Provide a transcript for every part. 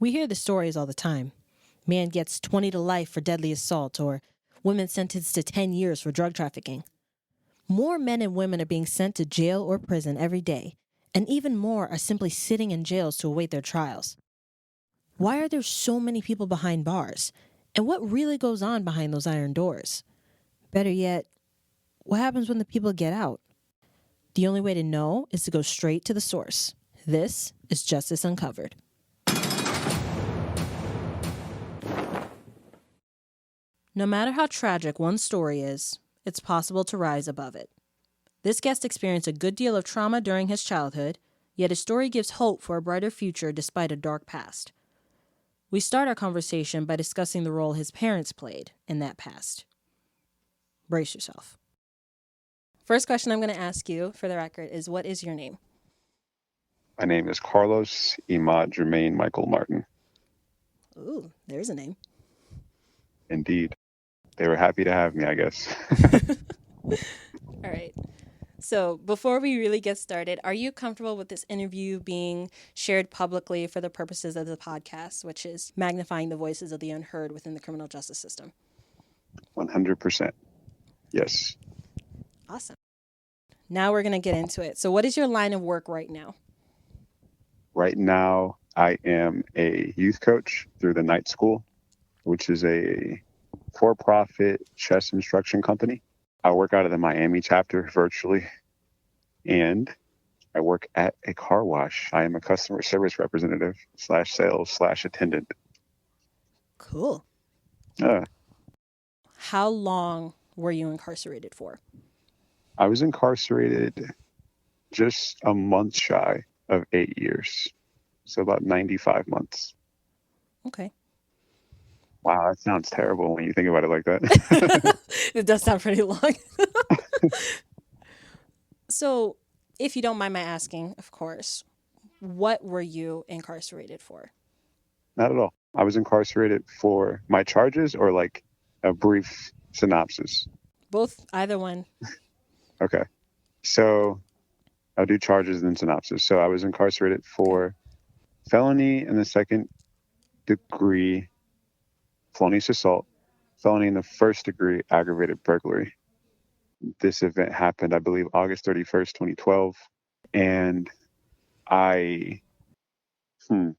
We hear the stories all the time. Man gets 20 to life for deadly assault, or women sentenced to 10 years for drug trafficking. More men and women are being sent to jail or prison every day, and even more are simply sitting in jails to await their trials. Why are there so many people behind bars? And what really goes on behind those iron doors? Better yet, what happens when the people get out? The only way to know is to go straight to the source. This is Justice Uncovered. No matter how tragic one story is, it's possible to rise above it. This guest experienced a good deal of trauma during his childhood, yet his story gives hope for a brighter future despite a dark past. We start our conversation by discussing the role his parents played in that past. Brace yourself. First question I'm going to ask you, for the record, is what is your name? My name is Carlos Imad Jermaine Michael Martin. Ooh, there's a name. Indeed. They were happy to have me, I guess. All right. So before we really get started, are you comfortable with this interview being shared publicly for the purposes of the podcast, which is magnifying the voices of the unheard within the criminal justice system? 100%. Yes. Awesome. Now we're going to get into it. So what is your line of work right now? Right now, I am a youth coach through the Night School, which is a for-profit chess instruction company. I work out of the Miami chapter virtually, and I work at a car wash. I am a customer service representative / sales / attendant. Cool. How long were you incarcerated for? I was incarcerated just a month shy of 8 years. So about 95 months. Okay. Wow, that sounds terrible when you think about it like that. It does sound pretty long. So, if you don't mind my asking, of course, what were you incarcerated for? Not at all. I was incarcerated for my charges or like a brief synopsis? Both, either one. Okay. So I'll do charges and synopsis. So I was incarcerated for felony in the second degree, felonious assault, felony in the first degree, aggravated burglary. This event happened, I believe, August 31st, 2012. And I don't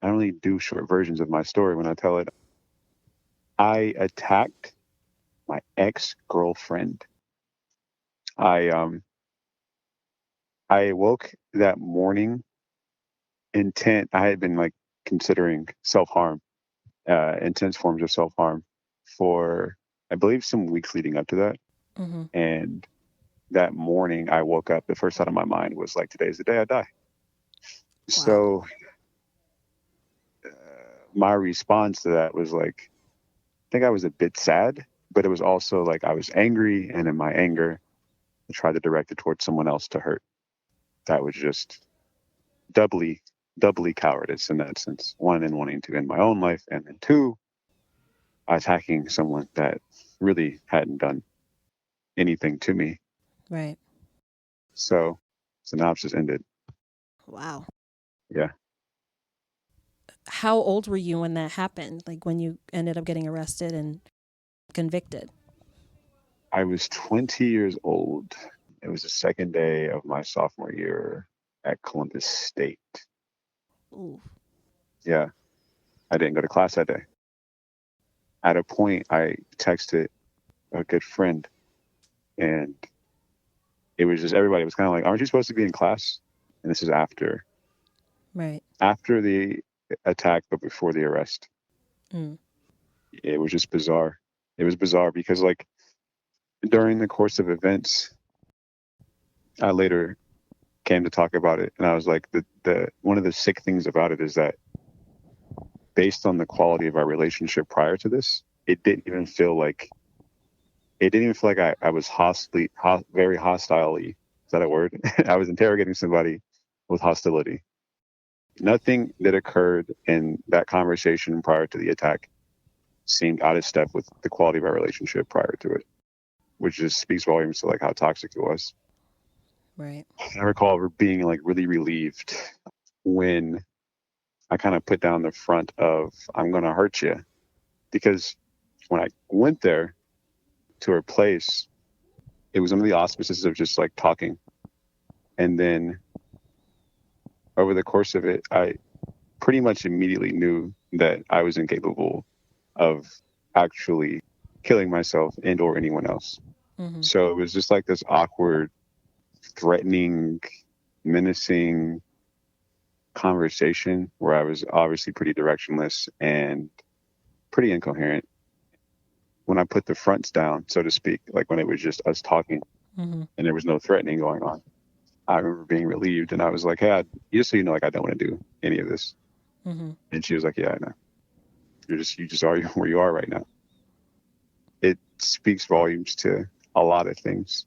really do short versions of my story when I tell it. I attacked my ex-girlfriend. I woke that morning intent. I had been like considering self-harm, intense forms of self-harm for, I believe, some weeks leading up to that. Mm-hmm. And that morning I woke up, the first thought in my mind was like, today's the day I die. Wow. So my response to that was like, I think I was a bit sad, but it was also like I was angry. And in my anger, I tried to direct it towards someone else to hurt. That was just doubly cowardice in that sense. One, in wanting to end my own life, and then two, attacking someone that really hadn't done anything to me. Right. So synopsis ended. Wow. Yeah. How old were you when that happened? Like when you ended up getting arrested and convicted? I was 20 years old. It was the second day of my sophomore year at Columbus State. Ooh. Yeah. I didn't go to class that day. At a point, I texted a good friend, and it was just, everybody was kind of like, aren't you supposed to be in class? And this is after. Right. After the attack, but before the arrest. It was just bizarre. It was bizarre because, like, during the course of events, I later came to talk about it, and I was like, the one of the sick things about it is that based on the quality of our relationship prior to this, it didn't even feel like I was very hostilely. Is that a word? I was interrogating somebody with hostility. Nothing that occurred in that conversation prior to the attack seemed out of step with the quality of our relationship prior to it, which just speaks volumes to like how toxic it was. Right. I recall being like really relieved when I kind of put down the front of, I'm going to hurt you. Because when I went there to her place, it was under the auspices of just like talking. And then over the course of it, I pretty much immediately knew that I was incapable of actually killing myself and or anyone else. Mm-hmm. So it was just like this awkward, threatening, menacing conversation where I was obviously pretty directionless and pretty incoherent. When I put the fronts down, so to speak, like when it was just us talking Mm-hmm. and there was no threatening going on, I remember being relieved, and I was like, "Hey, just so you know, like I don't want to do any of this." Mm-hmm. And she was like, "Yeah, I know. You just are where you are right now." It speaks volumes to a lot of things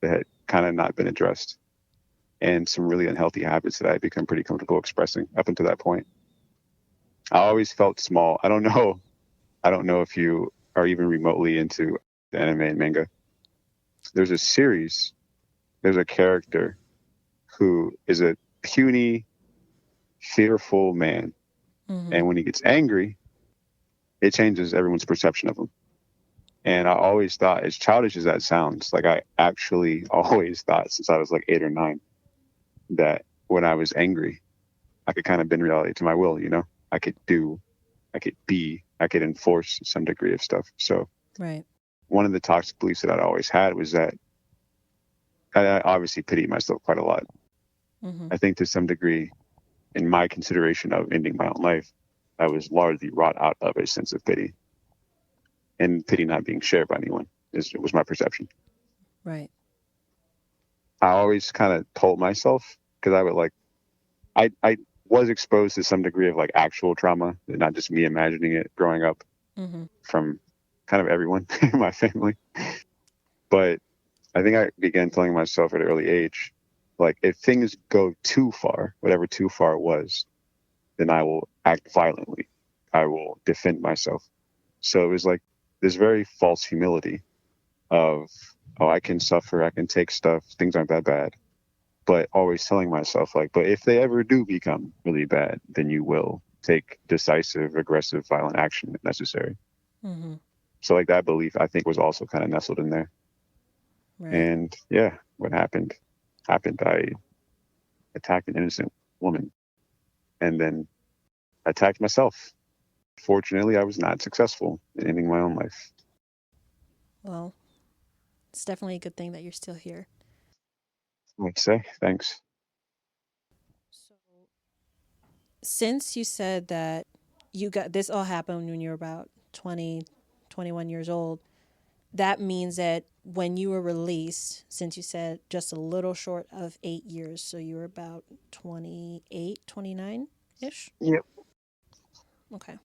that had kind of not been addressed, and some really unhealthy habits that I had become pretty comfortable expressing up until that point. I always felt small. I don't know. I don't know if you are even remotely into the anime and manga. There's a series. There's a character who is a puny, fearful man. Mm-hmm. And when he gets angry, it changes everyone's perception of him. And I always thought, as childish as that sounds, like I actually always thought since I was like 8 or 9, that when I was angry, I could kind of bend reality to my will, you know? I could do, I could be, I could enforce some degree of stuff. So Right. one of the toxic beliefs that I'd always had was that I obviously pitied myself quite a lot. Mm-hmm. I think to some degree, in my consideration of ending my own life, I was largely wrought out of a sense of pity, and pity not being shared by anyone was my perception. Right. I always kind of told myself, because I would like, I was exposed to some degree of like actual trauma, not just me imagining it growing up Mm-hmm. from kind of everyone in my family. But I think I began telling myself at an early age, like, if things go too far, whatever too far was, then I will act violently. I will defend myself. So it was like this very false humility of, oh, I can suffer, I can take stuff, things aren't that bad. But always telling myself, like, but if they ever do become really bad, then you will take decisive, aggressive, violent action if necessary. Mm-hmm. So, like, that belief, I think, was also kind of nestled in there. Right. And yeah, what happened. I attacked an innocent woman and then attacked myself. Fortunately, I was not successful in ending my own life. Well, it's definitely a good thing that you're still here. I would say thanks. So, since you said that you got this all happened when you were about 20, 21 years old, that means that when you were released, since you said just a little short of 8 years, so you were about 28, 29 ish? Yep. Okay.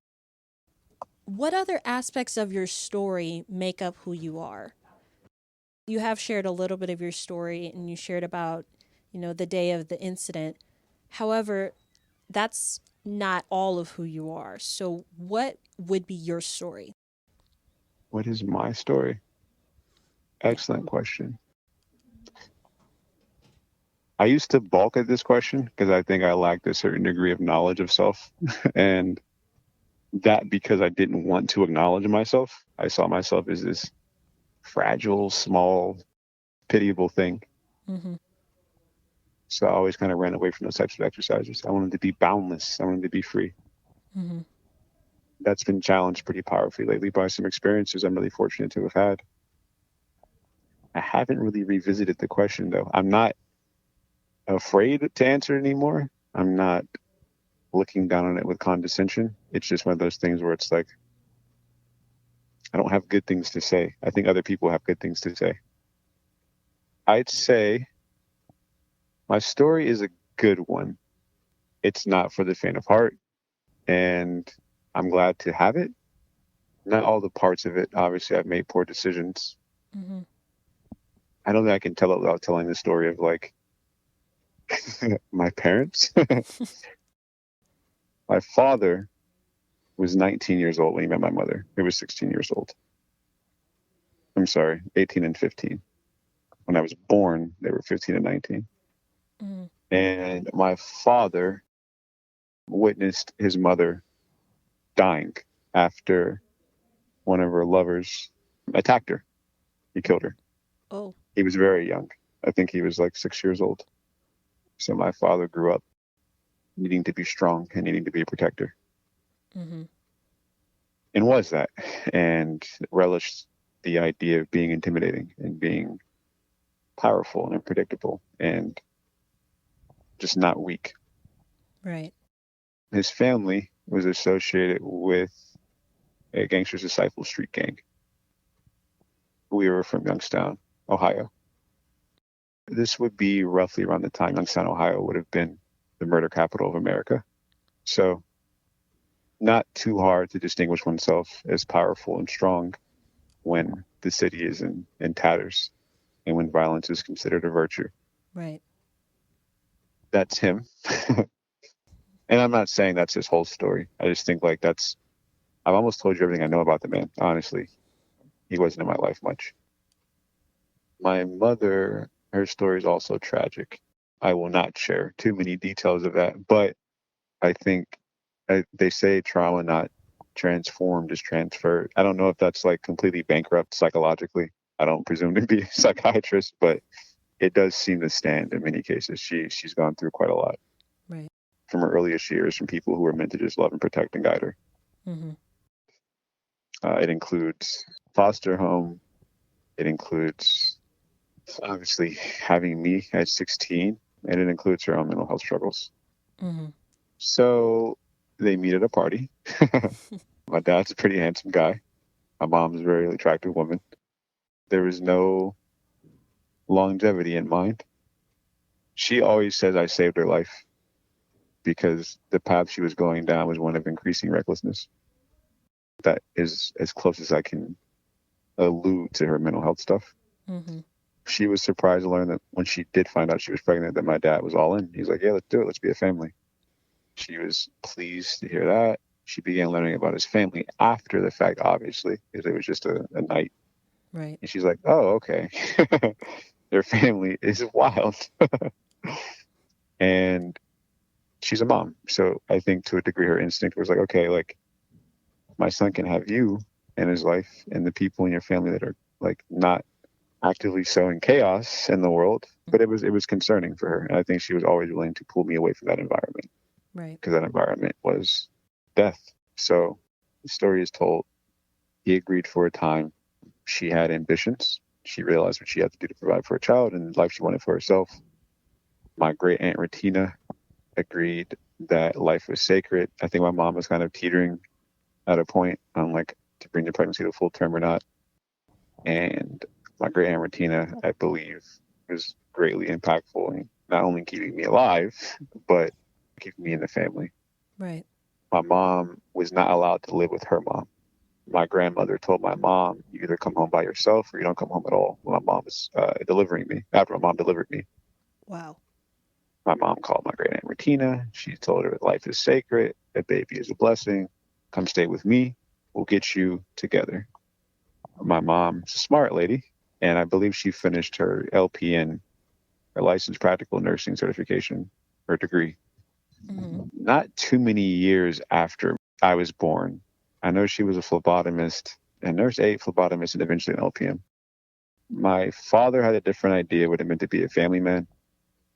What other aspects of your story make up who you are? You have shared a little bit of your story and you shared about, the day of the incident. However, that's not all of who you are. So, what would be your story? What is my story? Yeah. Excellent question. I used to balk at this question because I think I lacked a certain degree of knowledge of self. And that because I didn't want to acknowledge myself. I saw myself as this fragile, small, pitiable thing. Mm-hmm. So I always kind of ran away from those types of exercises. I wanted to be boundless. I wanted to be free. Mm-hmm. That's been challenged pretty powerfully lately by some experiences I'm really fortunate to have had. I haven't really revisited the question, though. I'm not afraid to answer it anymore. I'm not looking down on it with condescension. It's just one of those things where it's like, I don't have good things to say. I think other people have good things to say. I'd say my story is a good one. It's not for the faint of heart, and I'm glad to have it. Not all the parts of it. Obviously, I've made poor decisions. Mm-hmm. I don't think I can tell it without telling the story of like my parents. My father was 19 years old when he met my mother. He was 16 years old. I'm sorry, 18 and 15. When I was born, they were 15 and 19. Mm-hmm. And my father witnessed his mother dying after one of her lovers attacked her. He killed her. Oh. He was very young. I think he was like 6 years old. So my father grew up needing to be strong and needing to be a protector. Mm-hmm. And was that. And relished the idea of being intimidating and being powerful and unpredictable and just not weak. Right. His family was associated with a Gangster's Disciple street gang. We were from Youngstown, Ohio. This would be roughly around the time Youngstown, Ohio would have been the murder capital of America. So not too hard to distinguish oneself as powerful and strong when the city is in tatters and when violence is considered a virtue. Right. That's him. And I'm not saying that's his whole story. I just think like I've almost told you everything I know about the man, honestly. He wasn't in my life much. My mother, her story is also tragic. I will not share too many details of that, but I think they say trauma not transformed is transferred. I don't know if that's like completely bankrupt psychologically. I don't presume to be a psychiatrist, but it does seem to stand in many cases. She's gone through quite a lot. Right. From her earliest years, from people who were meant to just love and protect and guide her. Mm-hmm. It includes foster home. It includes obviously having me at 16, and it includes her own mental health struggles. Mm-hmm. So they meet at a party. My dad's a pretty handsome guy. My mom's a very attractive woman. There was no longevity in mind. She always says I saved her life because the path she was going down was one of increasing recklessness. That is as close as I can allude to her mental health stuff. Mm-hmm. She was surprised to learn that when she did find out she was pregnant, that my dad was all in. He's like, yeah, let's do it. Let's be a family. She was pleased to hear that. She began learning about his family after the fact, obviously, because it was just a night. Right. And she's like, oh, okay. Their family is wild. And she's a mom. So I think to a degree her instinct was like, okay, like my son can have you in his life and the people in your family that are like not actively sowing chaos in the world. But it was concerning for her. And I think she was always willing to pull me away from that environment. Right. Because that environment was death. So the story is told. He agreed for a time. She had ambitions. She realized what she had to do to provide for a child and the life she wanted for herself. My great aunt Retina agreed that life was sacred. I think my mom was kind of teetering at a point on like to bring the pregnancy to full term or not. And my great aunt Retina, I believe, was greatly impactful in not only keeping me alive, but keeping me in the family. Right. My mom was not allowed to live with her mom. My grandmother told my mom, you either come home by yourself or you don't come home at all. When my mom was delivering me, after my mom delivered me. Wow. My mom called my great aunt Retina. She told her that life is sacred, a baby is a blessing. Come stay with me. We'll get you together. My mom's a smart lady, and I believe she finished her LPN, her licensed practical nursing certification, her degree. Mm-hmm. Not too many years after I was born. I know she was a phlebotomist, a nurse aide, phlebotomist, and eventually an LPN. My father had a different idea what it meant to be a family man.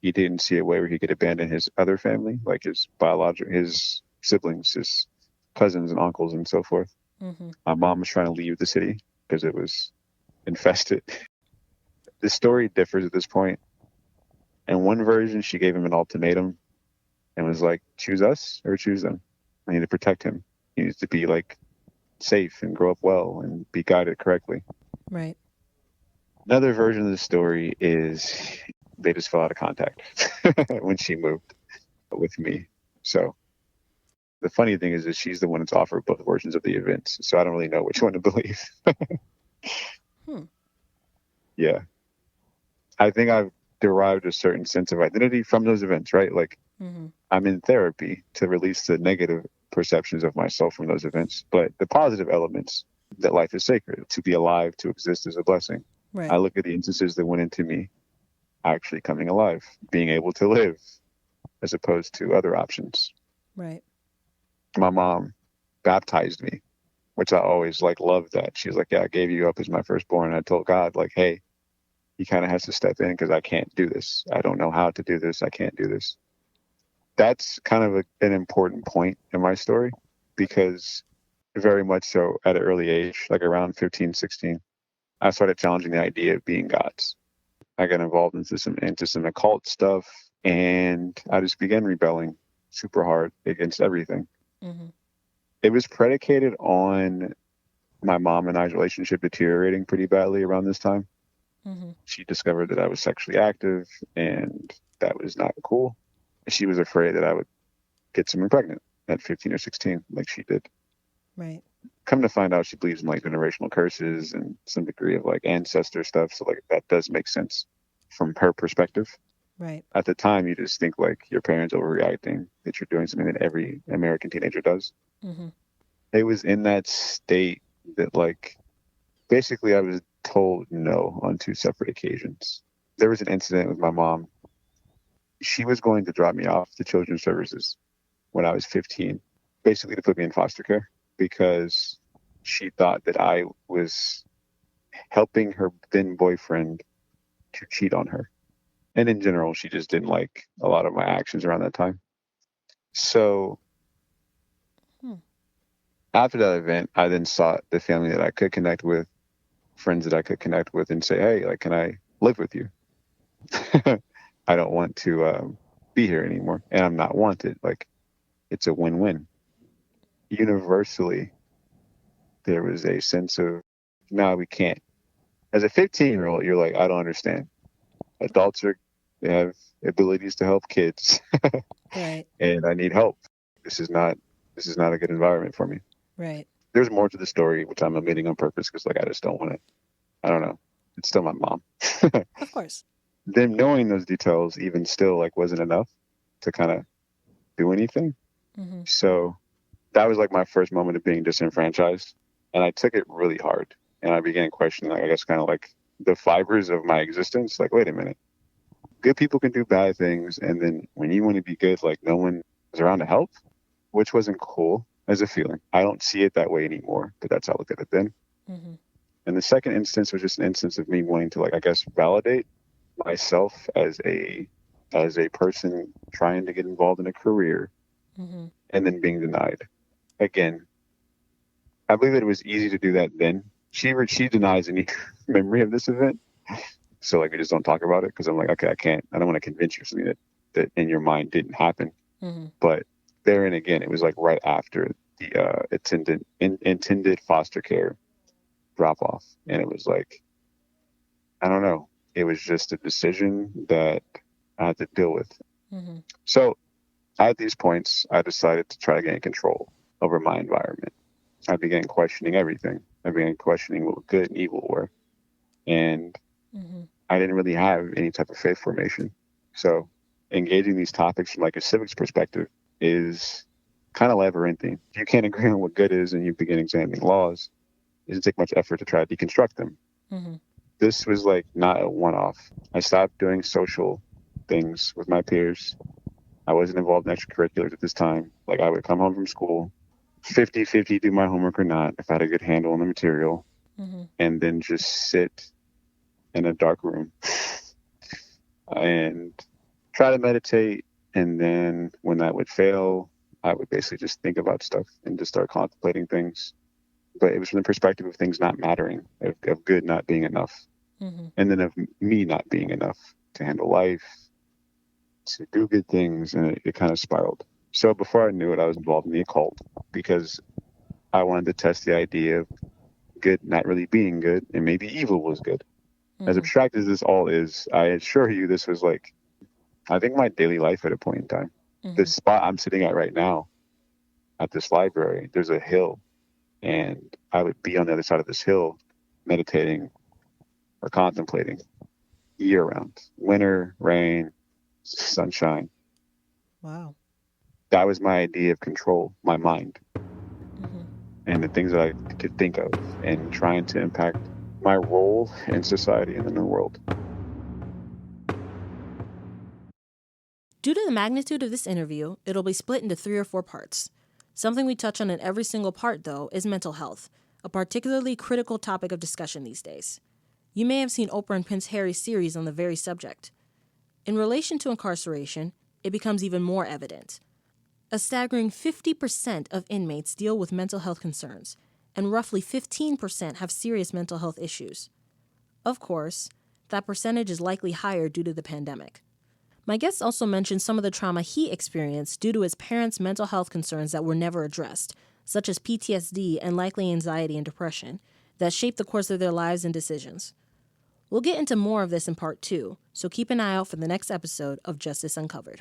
He didn't see a way where he could abandon his other family, like his his siblings, his cousins and uncles and so forth. Mm-hmm. My mom was trying to leave the city because it was infested. The story differs at this point. In one version, she gave him an ultimatum and was like, choose us or choose them. I need to protect him. He needs to be like safe and grow up well and be guided correctly. Right. Another version of the story is they just fell out of contact when she moved with me. So the funny thing is that she's the one that's offered both versions of the events. So I don't really know which one to believe. Yeah. I think I've derived a certain sense of identity from those events, right? Like I'm in therapy to release the negative perceptions of myself from those events, but the positive elements, that life is sacred, to be alive, to exist is a blessing. Right. I look at the instances that went into me actually coming alive, being able to live, as opposed to other options. Right. My mom baptized me, which I always like loved that. She was like, yeah, I gave you up as my firstborn. And I told God, like, hey, he kind of has to step in because I can't do this. I don't know how to do this. I can't do this. That's kind of an important point in my story because very much so at an early age, like around 15, 16, I started challenging the idea of being gods. I got involved into some occult stuff, and I just began rebelling super hard against everything. Mm-hmm. It was predicated on my mom and I's relationship deteriorating pretty badly around this time. Mm-hmm. She discovered that I was sexually active, and that was not cool. She was afraid that I would get someone pregnant at 15 or 16, like she did. Right. Come to find out, she believes in like generational curses and some degree of like ancestor stuff. So like that does make sense from her perspective. Right. At the time, you just think like your parents overreacting, that you're doing something that every American teenager does. Mm-hmm. It was in that state that like basically I was told no on 2 separate occasions. There was an incident with my mom. She was going to drop me off to children's services when I was 15, basically to put me in foster care because she thought that I was helping her then boyfriend to cheat on her. And in general, she just didn't like a lot of my actions around that time. So after that event, I then sought the family that I could connect with, friends that I could connect with, and say, hey, like, can I live with you? I don't want to be here anymore, and I'm not wanted. Like, it's a win-win. Universally, there was a sense of, no, we can't. As a 15-year-old, you're like, I don't understand. Adults they have abilities to help kids, Right. and I need help. This is not a good environment for me. Right. There's more to the story, which I'm omitting on purpose because like I just don't want to. I don't know. It's still my mom. Of course. Them knowing those details even still like wasn't enough to kind of do anything. Mm-hmm. So that was like my first moment of being disenfranchised, and I took it really hard. And I began questioning, like, I guess, kind of like the fibers of my existence. Like, wait a minute, good people can do bad things, and then when you want to be good, like no one is around to help, which wasn't cool as a feeling. I don't see it that way anymore, but that's how I looked at it then. Mm-hmm. And the second instance was just an instance of me wanting to, like, I guess, validate myself as a person trying to get involved in a career, Mm-hmm. and then being denied. Again, I believe that it was easy to do that then. She denies any memory of this event, so like we just don't talk about it because I'm like, okay, I don't want to convince you of something that in your mind didn't happen. Mm-hmm. But there and again, it was like right after the intended foster care drop off, and it was like, I don't know, it was just a decision that I had to deal with. Mm-hmm. So at these points, I decided to try to gain control over my environment. I began questioning everything. I began questioning what good and evil were. And Mm-hmm. I didn't really have any type of faith formation. So engaging these topics from like a civics perspective is kind of labyrinthine. If you can't agree on what good is and you begin examining laws, it doesn't take much effort to try to deconstruct them. Mm-hmm. This was like not a one-off. I stopped doing social things with my peers. I wasn't involved in extracurriculars at this time. Like I would come home from school, 50-50 do my homework or not, if I had a good handle on the material, Mm-hmm. and then just sit in a dark room and try to meditate. And then when that would fail, I would basically just think about stuff and just start contemplating things. But it was from the perspective of things not mattering, of good not being enough, Mm-hmm. and then of me not being enough to handle life, to do good things, and it kind of spiraled. So before I knew it, I was involved in the occult because I wanted to test the idea of good not really being good, and maybe evil was good. Mm-hmm. As abstract as this all is, I assure you this was like, I think my daily life at a point in time. Mm-hmm. The spot I'm sitting at right now, at this library, there's a hill, and I would be on the other side of this hill meditating or contemplating year round, winter, rain, sunshine. Wow. That was my idea of control, my mind, Mm-hmm. and the things that I could think of, and trying to impact my role in society and in the world. Due to the magnitude of this interview, it'll be split into 3 or 4 parts. Something we touch on in every single part, though, is mental health, a particularly critical topic of discussion these days. You may have seen Oprah and Prince Harry's series on the very subject. In relation to incarceration, it becomes even more evident. A staggering 50% of inmates deal with mental health concerns, and roughly 15% have serious mental health issues. Of course, that percentage is likely higher due to the pandemic. My guest also mentioned some of the trauma he experienced due to his parents' mental health concerns that were never addressed, such as PTSD and likely anxiety and depression, that shaped the course of their lives and decisions. We'll get into more of this in part 2, so keep an eye out for the next episode of Justice Uncovered.